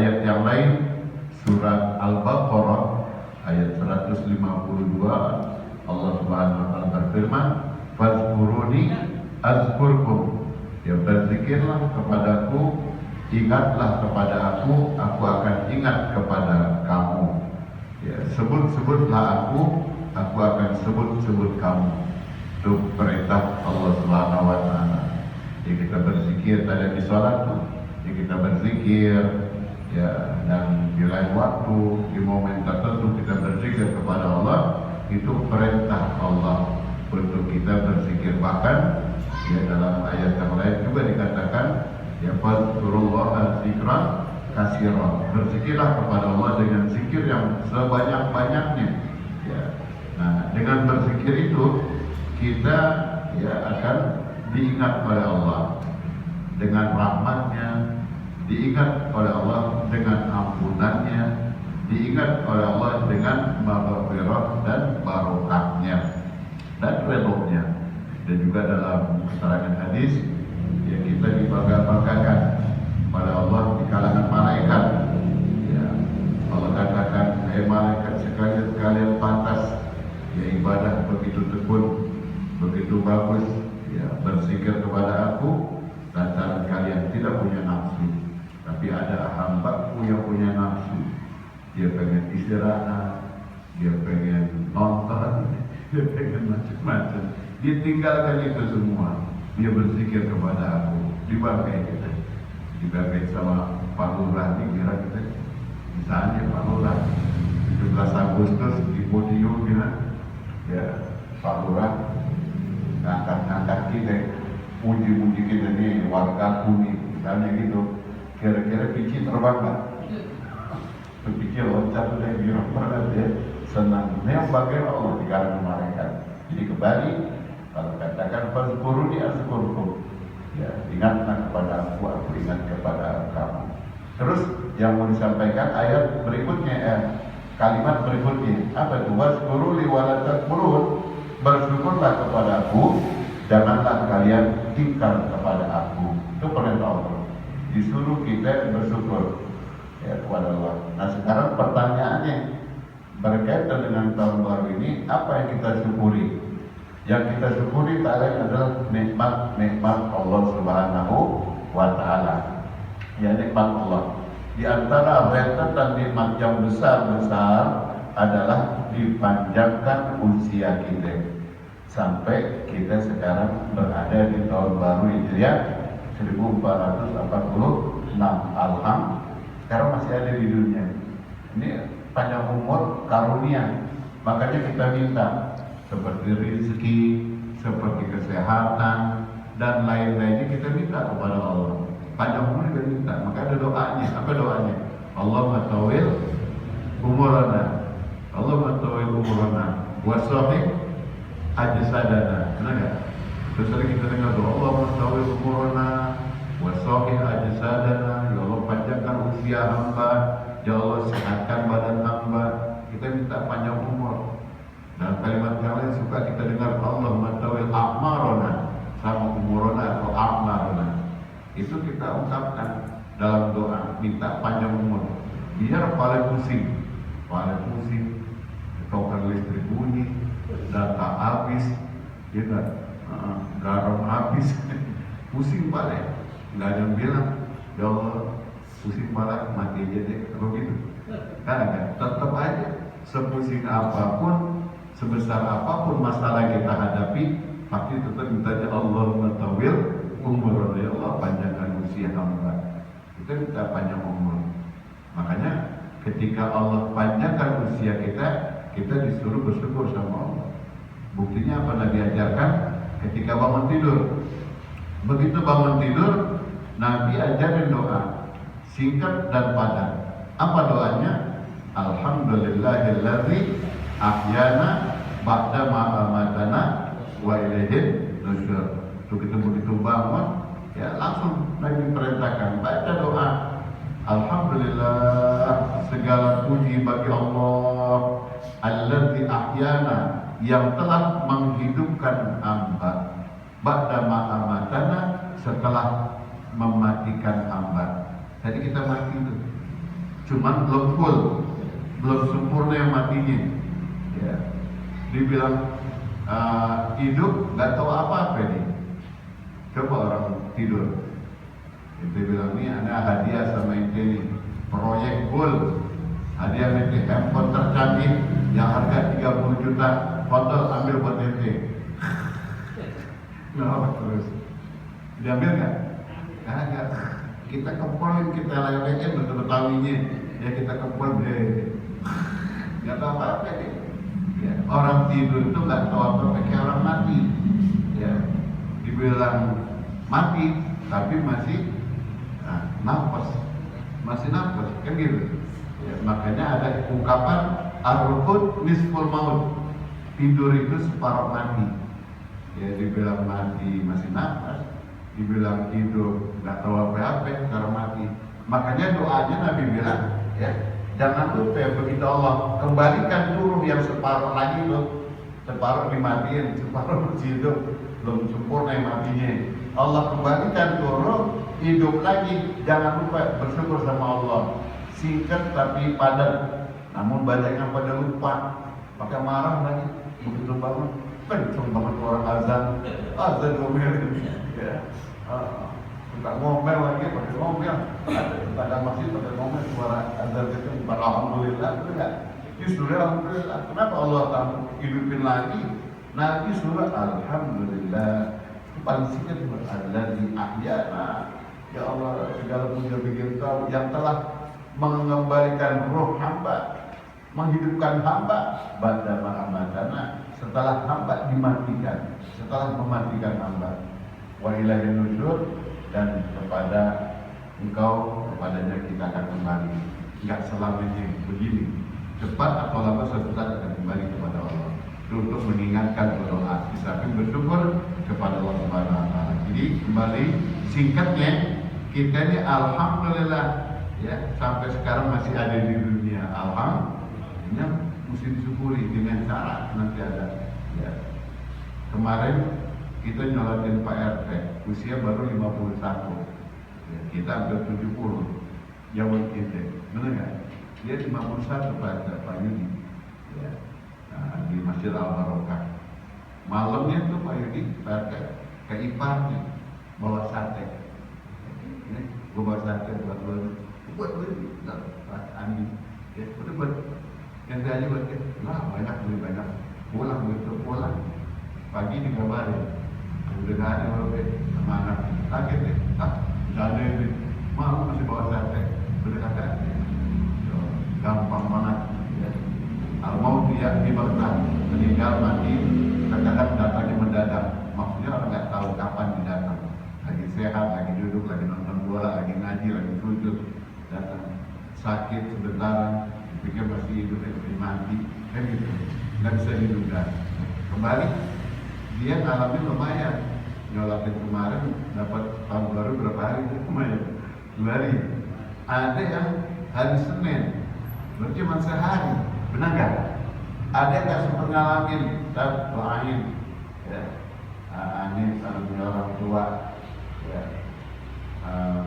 ayat yang lain surat Al-Baqarah ayat 152 Allah Subhanahu wa taala berfirman, "Fazkuruni azkurkum." Ya, berzikirlah kepadaku, ingatlah kepada aku akan ingat kepada kamu. Ya, sebut-sebutlah aku akan sebut-sebut kamu. Itu perintah Allah Subhanahu wa taala. Ya, kita berzikir tadi di salat tuh. Ya, kita berzikir ya, dan di lain waktu, di momen tertentu kita berzikir kepada Allah. Itu perintah Allah untuk kita berzikir. Bahkan ya, dalam ayat yang lain juga dikatakan ya, fazkurullaha dzikran katsiran. Berzikirlah kepada Allah dengan zikir yang sebanyak-banyaknya. Ya. Nah, dengan berzikir itu kita ya akan diingat oleh Allah dengan rahmatnya, diingat oleh Allah dengan ampunannya, diingat oleh Allah dengan maghfirah dan barokahnya dan ridhonya. Dan juga dalam keterangan hadis ya, kita dibangga-banggakan pada Allah di kalangan malaikat. Ya, Allah katakan, "Hai malaikat sekalian pantas ya ibadah begitu tekun, begitu bagus ya, berzikir kepada aku lantaran kalian tidak punya nafsu. Tapi ada hambaku yang punya nafsu. Dia pengen istirahat, dia pengen nonton, dia pengen macam-macam. Dia tinggalkan itu semua. Dia berzikir kepada aku." Dibanggai kita, dibanggai sama Pak Lurah nih, kira kita misalnya Pak Lurah 17 Agustus di podium bilang ya, Pak Lurah ngangkat-ngangkat kita, puji-puji kita nih, warga kuning misalnya gitu. Kira-kira Pici terbang nggak? Pikir loncat udah bilang banget ya, senang. Ini yang bagian Allah di kalangan malaikat. Jadi kembali kalau katakan fazkuruni azkurkum. Ya, ingatlah kepada aku ingat kepada kamu. Terus yang mau disampaikan ayat berikutnya, kalimat berikutnya apa itu? Wazkuruli wala takfurun. Bersyukurlah kepada aku, janganlah kalian ingkar kepada aku. Itu perintah Allah. Disuruh kita bersyukur ya kepada Allah. Nah, sekarang pertanyaannya berkaitan dengan tahun baru ini, apa yang kita syukuri? Yang kita syukuri tak lain adalah nikmat-nikmat Allah Subhanahu wa taala. Ya, nikmat Allah. Di antara rentetan nikmat yang besar-besar adalah dipanjangkan usia kita sampai kita sekarang berada di tahun baru Hijriah 1446. Alhamdulillah sekarang masih ada di dunia. Ini panjang umur karunia. Makanya kita minta seperti rezeki, seperti kesehatan dan lain-lainnya, kita minta kepada Allah. Panjang umur kita minta. Maka ada doanya. Apa doanya? Allahumma tawil umurana, Allahumma tawil umurana wasahih ajsadana. Benar nggak? Terus sering kita dengar doa Allahumma tawil umurana wasahih ajsadana. Ya Allah, panjangkan usia hamba. Ya Allah, sehatkan badan hamba. Kita minta panjang umur. Dan kalimat yang lain suka kita dengar Allahumma tawil a'marona, sama umurona atau a'marona. Itu kita ungkapkan dalam doa, minta panjang umur. Biar kepala pusing, token listrik bunyi, data habis, ya kan? Garam habis, pusing balik. Nggak ada yang bilang, ya Allah, pusing balik, mati aja deh, begitu. Kan? Tetap aja, sepusing apapun, sebesar apapun masalah kita hadapi, pasti tetap minta Allahumma tawil umur. Ya Allah, panjangkan usia hamba. Kita minta panjang umur. Makanya ketika Allah panjangkan usia kita, kita disuruh bersyukur sama Allah. Buktinya apa Nabi ajarkan ketika bangun tidur. Begitu bangun tidur, Nabi ajarin doa singkat dan padat. Apa doanya? Alhamdulillahilladzi ahyana ba'da ma amatana wa ilaihin nusyur. Begitu bangun, ya langsung Nabi perintahkan baca doa. Alhamdulillah, segala puji bagi Allah alladzi ahyana, yang telah menghidupkan hamba, ba'da ma amatana, setelah mematikan hamba. Jadi kita mati itu. cuman belum full, belum sempurna yang matinya. Ya. Dibilang hidup nggak tahu apa-apa nih. Coba orang tidur, itu bilang nih ada hadiah sama ente nih, proyek full, hadiah ente handphone tercanggih yang harga 30 juta, foto ambil buat ente. Kenapa terus? Diambil nggak? Kagak. Kita kempolin, kita lelekin betul-betalinya, ya kita kempol deh. Nggak tahu apa-apa deh. Ya, orang tidur itu nggak tahu apa-apa kayak orang mati. Ya, dibilang mati tapi masih nafas, masih nafas kan gitu. Ya, makanya ada ungkapan ar-ruqud nisful maut, tidur itu separuh mati. Ya, dibilang mati masih nafas, dibilang hidup nggak tahu apa-apa karena mati. Makanya doanya Nabi bilang, ya jangan lupa begitu Allah kembalikan turuh yang separuh lagi loh, separuh dimatiin, separuh hidup, belum sempurna yang matinya. Allah kembalikan turuh hidup lagi, jangan lupa bersyukur sama Allah. Singkat tapi padat, namun banyak yang pada lupa, maka marah lagi begitu banget. Kenceng banget orang azan ngomel, ya, suka ngomel lagi, pakai ngomel, tetangga masjid pakai ngomel, suara azan itu bukan alhamdulillah, itu enggak. Justru alhamdulillah. Kenapa Allah hidupin lagi? Nabi surah alhamdulillah. Paling singkat alladzi ahyana. Ya Allah, segala puja bagi Engkau yang telah mengembalikan roh hamba, menghidupkan hamba ba'da ma amatana, setelah hamba dimatikan, setelah mematikan hamba. Wa ilaihi nusyur, dan kepada Engkau, kepadanya kita akan kembali. Enggak selamanya begini, cepat atau lambat suatu saat akan kembali kepada Allah. Itu untuk mengingatkan berdoa, di samping bersyukur kepada Allah Subhanahu wa taala. Jadi kembali singkatnya, kita ini alhamdulillah ya sampai sekarang masih ada di dunia. Alhamdulillah, mesti disyukuri dengan cara nanti ada. Ya. Kemarin kita nyolatin Pak RT, usia baru 51, ya, kita hampir 70, jauh kita, benar nggak? Dia 51 Pak Yudi, ya, di Masjid Al-Barokah. Malamnya tuh Pak Yudi ke iparnya bawa sate, ini gue bawa sate buat Andi, ya udah buat yang aja buat dia, banyak beli banyak, pulang pagi dikabarin. Udah gak ada orang sama anak, kaget deh, gak ada ini, mau masih bawa sate, udah kata, gampang banget, ya. Al-maut ya tiba-tiba meninggal mati, kadang-kadang datangnya mendadak, maksudnya orang nggak tahu kapan dia datang, lagi sehat, lagi duduk, lagi nonton bola, lagi ngaji, lagi sujud, datang sakit sebentar, pikir masih hidup, mati, kan gitu, nggak bisa diduga. Kembali dia ngalamin lumayan, nyolatin kemarin dapat tahun baru berapa hari, lumayan 2 hari. Ada yang hari Senin berarti cuma sehari, benar nggak? Ada yang nggak sempat ngalamin, kita doain ya, ini salah orang tua ya,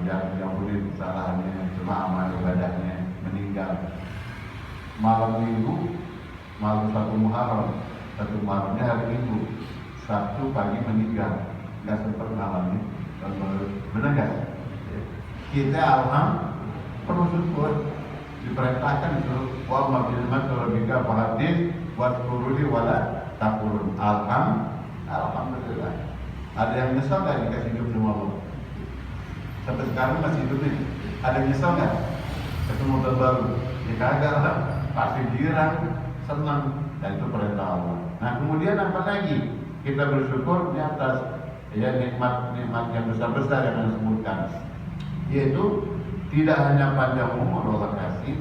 yang diampuni kesalahannya, cuma amal ibadahnya, meninggal malam Minggu, malam 1 Muharramnya hari Minggu, Sabtu pagi meninggal, nggak sempat ngalamin, benar nggak? Kita alhamdulillah perlu syukur, diperintahkan disuruh wa ma'bimat rabbika fahadith waskuruni wala takurun. Alhamdulillah. Ada yang nyesal nggak dikasih hidup sama Allah? Sampai sekarang masih hidup nih. Ada yang nyesal nggak? Ketemu terbaru? Ya kagak lah, pasti girang, senang, dan itu perintah Allah. Nah kemudian apa lagi? Kita bersyukur di atas ya nikmat-nikmat yang besar-besar yang Anda sebutkan, yaitu tidak hanya panjang umur Allah kasih,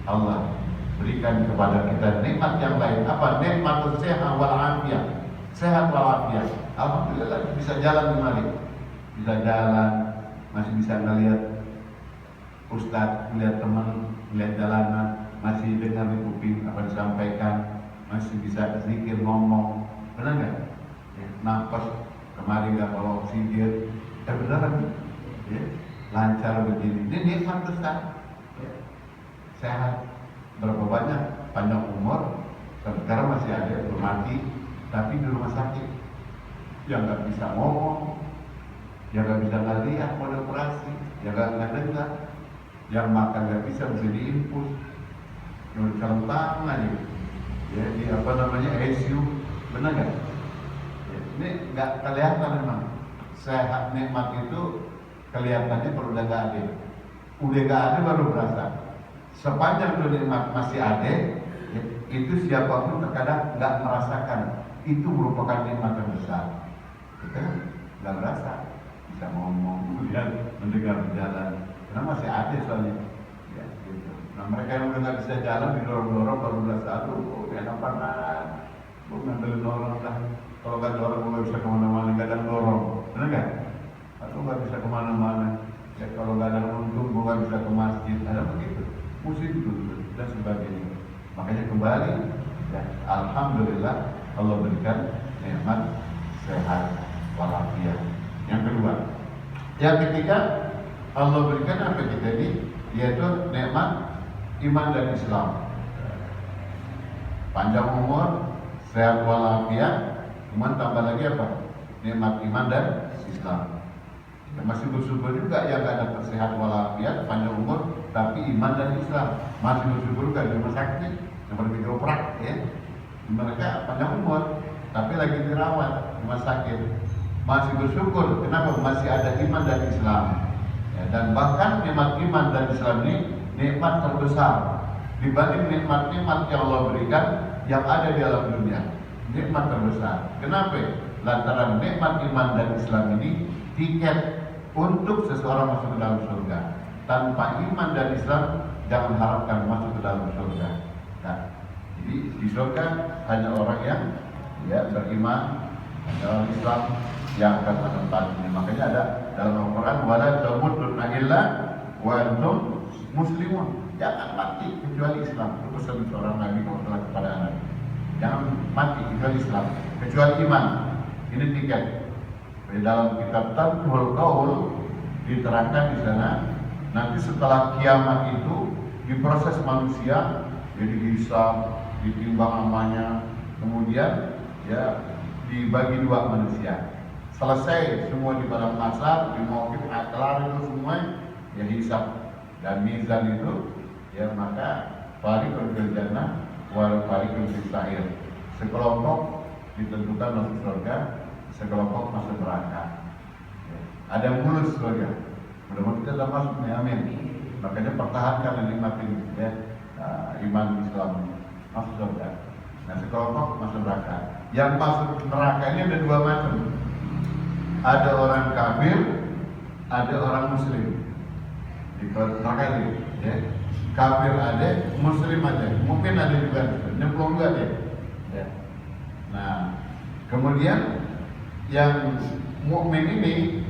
Allah berikan kepada kita nikmat yang lain. Apa? Nikmat sehat wal afiat, sehat wal afiat. Alhamdulillah bisa jalan kembali, bisa jalan, masih bisa ngelihat ustadz, melihat teman, melihat jalanan, masih dengar di kuping apa disampaikan, masih bisa zikir, ngomong, benar nggak? Ya, nafas kemarin nggak bawa oksigen, beneran, ya, lancar begini, ini nikmat besar. Ya. sehat, berapa banyak, panjang umur, sekarang masih ada yang belum mati, tapi di rumah sakit, yang nggak bisa ngomong, yang nggak bisa lihat mau operasi, yang nggak dengar, yang makan nggak bisa diinfus, yang kerentang aja, ya di apa namanya ICU, benar nggak? Ya, ini nggak kelihatan memang. Sehat nikmat itu kelihatannya kalau udah nggak ada baru berasa. Sepanjang itu nikmat masih ada, ya, itu siapapun terkadang nggak merasakan. Itu merupakan nikmat yang besar. Kita nggak berasa, bisa ngomong, kemudian mendengar berjalan, karena masih ada soalnya. Ya, gitu. Nah mereka yang udah nggak bisa jalan didorong-dorong baru berasa, aduh, enak banget. Gue ngandelin orang lah. Kalau nggak dorong, gue nggak bisa kemana-mana, nggak ada dorong, benar nggak? Atau nggak bisa kemana-mana. Ya kalau nggak ada untung, gue nggak bisa ke masjid, ada begitu. Musim dulu dan sebagainya. Makanya kembali, ya, alhamdulillah Allah berikan nikmat sehat walafiat. Yang kedua, yang ketiga Allah berikan apa kita ini, yaitu nikmat iman dan Islam. Panjang umur, sehat walafiat, kemudian tambah lagi apa? Nikmat iman dan Islam. Ya, masih bersyukur juga yang gak dapat sehat walafiat, panjang umur, tapi iman dan Islam. Masih bersyukur juga di rumah sakit, seperti dioprak, ya. Mereka panjang umur, tapi lagi dirawat di rumah sakit. Masih bersyukur, kenapa? Masih ada iman dan Islam. Ya, dan bahkan nikmat iman dan Islam ini nikmat terbesar dibanding nikmat-nikmat yang Allah berikan yang ada di alam dunia. Nikmat terbesar. Kenapa? Lantaran nikmat iman dan Islam ini tiket untuk seseorang masuk ke dalam surga. Tanpa iman dan Islam, jangan harapkan masuk ke dalam surga. Nah, jadi di surga hanya orang yang beriman, hanya orang Islam yang akan menempatinya. Makanya ada dalam Al-Quran, wala tamutunna illa wa antum muslimun. Jangan mati kecuali Islam. Itu pesan seorang Nabi Muhammad kepada anak. Jangan mati kecuali Islam, kecuali iman. Ini tiket. Di dalam kitab Tanbihul Qaul diterangkan di sana, nanti setelah kiamat itu diproses manusia, jadi dihisab, ditimbang amalnya, kemudian ya dibagi dua manusia. Selesai semua di dalam asar, di mauqif kelar itu semua ya hisab dan mizan itu, ya maka fariqun fil jannah wal fariqun fis sa'ir. Sekelompok ditentukan masuk surga, sekelompok masuk neraka. Ya. Ada yang mulus surga. Mudah-mudahan kita dapat masuk, amin. Makanya pertahankan dan nikmatin ya, iman Islam masuk surga. Nah sekelompok masuk neraka. Yang masuk neraka ini ada dua macam. Ada orang kafir, ada orang muslim. Di neraka ini, ya. Kafir ada, muslim ada. Mungkin ada juga, nyemplung juga deh. Nah, kemudian yang mukmin ini